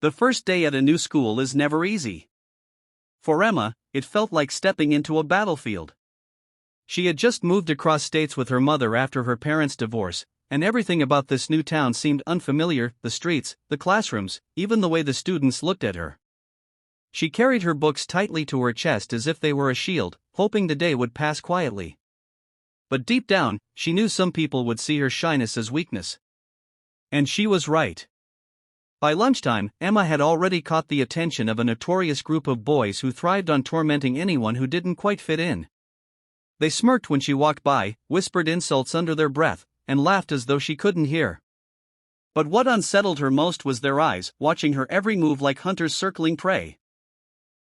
The first day at a new school is never easy. For Emma, it felt like stepping into a battlefield. She had just moved across states with her mother after her parents' divorce, and everything about this new town seemed unfamiliar: the streets, the classrooms, even the way the students looked at her. She carried her books tightly to her chest as if they were a shield, hoping the day would pass quietly. But deep down, she knew some people would see her shyness as weakness. And she was right. By lunchtime, Emma had already caught the attention of a notorious group of boys who thrived on tormenting anyone who didn't quite fit in. They smirked when she walked by, whispered insults under their breath, and laughed as though she couldn't hear. But what unsettled her most was their eyes, watching her every move like hunters circling prey.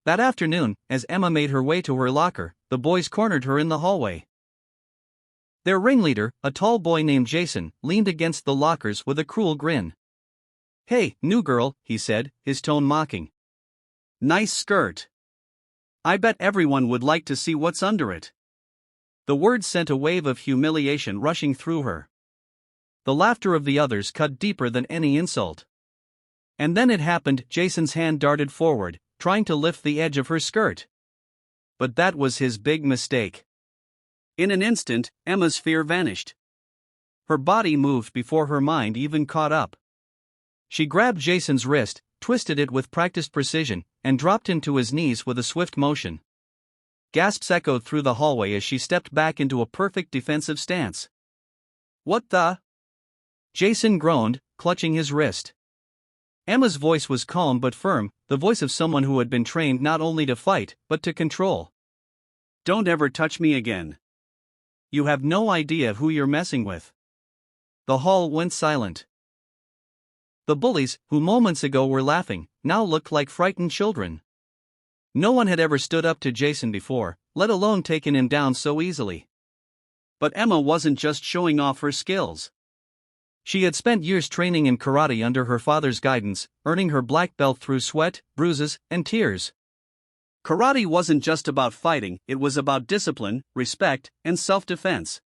That afternoon, as Emma made her way to her locker, the boys cornered her in the hallway. Their ringleader, a tall boy named Jason, leaned against the lockers with a cruel grin. "Hey, new girl," he said, his tone mocking. "Nice skirt. I bet everyone would like to see what's under it." The words sent a wave of humiliation rushing through her. The laughter of the others cut deeper than any insult. And then it happened: Jason's hand darted forward, trying to lift the edge of her skirt. But that was his big mistake. In an instant, Emma's fear vanished. Her body moved before her mind even caught up. She grabbed Jason's wrist, twisted it with practiced precision, and dropped him to his knees with a swift motion. Gasps echoed through the hallway as she stepped back into a perfect defensive stance. "What the?" Jason groaned, clutching his wrist. Emma's voice was calm but firm, the voice of someone who had been trained not only to fight, but to control. "Don't ever touch me again. You have no idea who you're messing with." The hall went silent. The bullies, who moments ago were laughing, now looked like frightened children. No one had ever stood up to Jason before, let alone taken him down so easily. But Emma wasn't just showing off her skills. She had spent years training in karate under her father's guidance, earning her black belt through sweat, bruises, and tears. Karate wasn't just about fighting, it was about discipline, respect, and self-defense.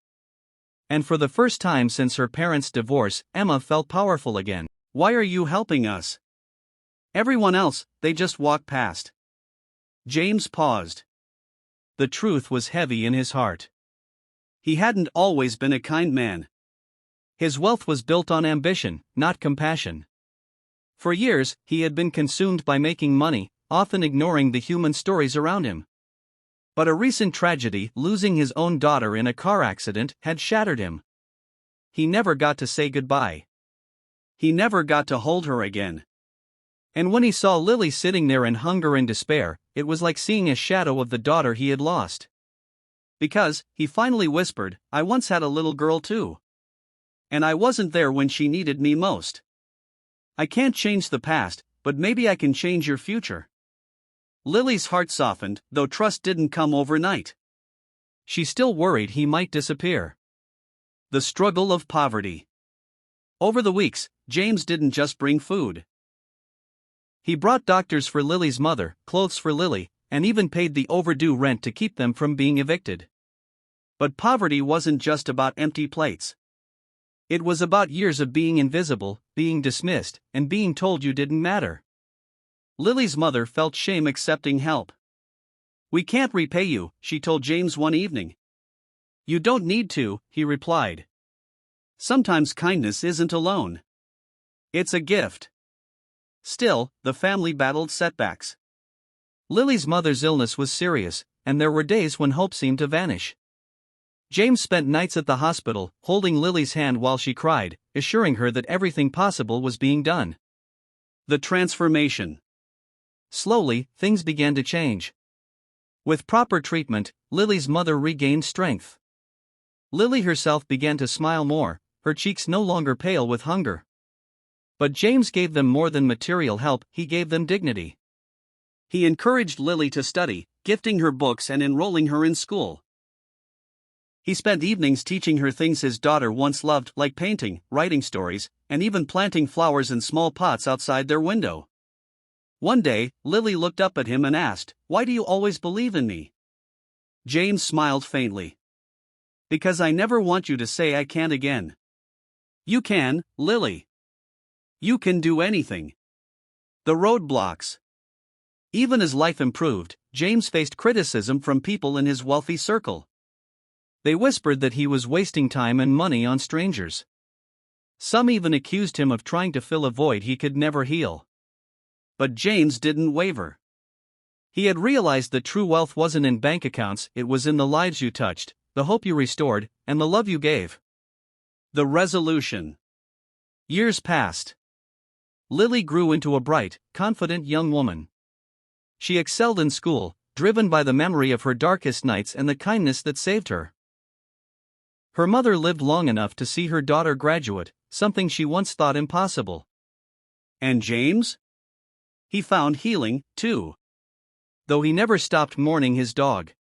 And for the first time since her parents' divorce, Emma felt powerful again. "Why are you helping us? Everyone else, they just walk past." James paused. The truth was heavy in his heart. He hadn't always been a kind man. His wealth was built on ambition, not compassion. For years, he had been consumed by making money, often ignoring the human stories around him. But a recent tragedy, losing his own daughter in a car accident, had shattered him. He never got to say goodbye. He never got to hold her again. And when he saw Lily sitting there in hunger and despair, it was like seeing a shadow of the daughter he had lost. "Because," he finally whispered, "I once had a little girl too. And I wasn't there when she needed me most. I can't change the past, but maybe I can change your future." Lily's heart softened, though trust didn't come overnight. She still worried he might disappear. The struggle of poverty. Over the weeks, James didn't just bring food. He brought doctors for Lily's mother, clothes for Lily, and even paid the overdue rent to keep them from being evicted. But poverty wasn't just about empty plates. It was about years of being invisible, being dismissed, and being told you didn't matter. Lily's mother felt shame accepting help. "We can't repay you," she told James one evening. "You don't need to," he replied. "Sometimes kindness isn't a loan. It's a gift." Still, the family battled setbacks. Lily's mother's illness was serious, and there were days when hope seemed to vanish. James spent nights at the hospital, holding Lily's hand while she cried, assuring her that everything possible was being done. The transformation. Slowly, things began to change. With proper treatment, Lily's mother regained strength. Lily herself began to smile more, her cheeks no longer pale with hunger. But James gave them more than material help, he gave them dignity. He encouraged Lily to study, gifting her books and enrolling her in school. He spent evenings teaching her things his daughter once loved, like painting, writing stories, and even planting flowers in small pots outside their window. One day, Lily looked up at him and asked, "Why do you always believe in me?" James smiled faintly. "Because I never want you to say I can't again. You can, Lily. You can do anything." The roadblocks. Even as life improved, James faced criticism from people in his wealthy circle. They whispered that he was wasting time and money on strangers. Some even accused him of trying to fill a void he could never heal. But James didn't waver. He had realized that true wealth wasn't in bank accounts, it was in the lives you touched, the hope you restored, and the love you gave. The resolution. Years passed. Lily grew into a bright, confident young woman. She excelled in school, driven by the memory of her darkest nights and the kindness that saved her. Her mother lived long enough to see her daughter graduate, something she once thought impossible. And James? He found healing, too. Though he never stopped mourning his dog.